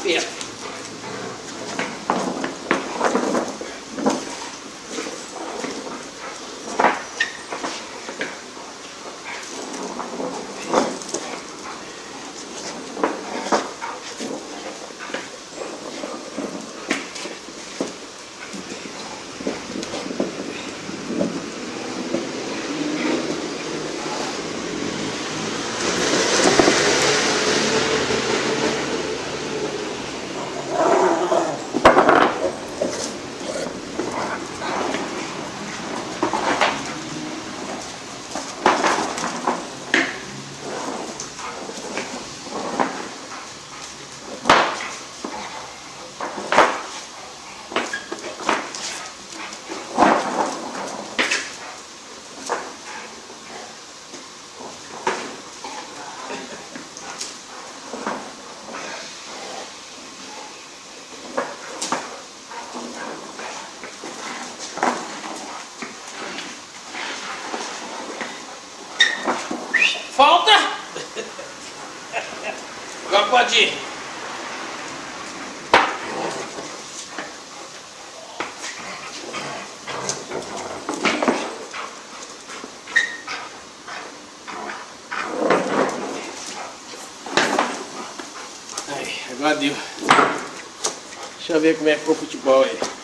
perto. Falta! Agora pode ir. Aí, agora deu. Deixa eu ver como é que foi o futebol aí.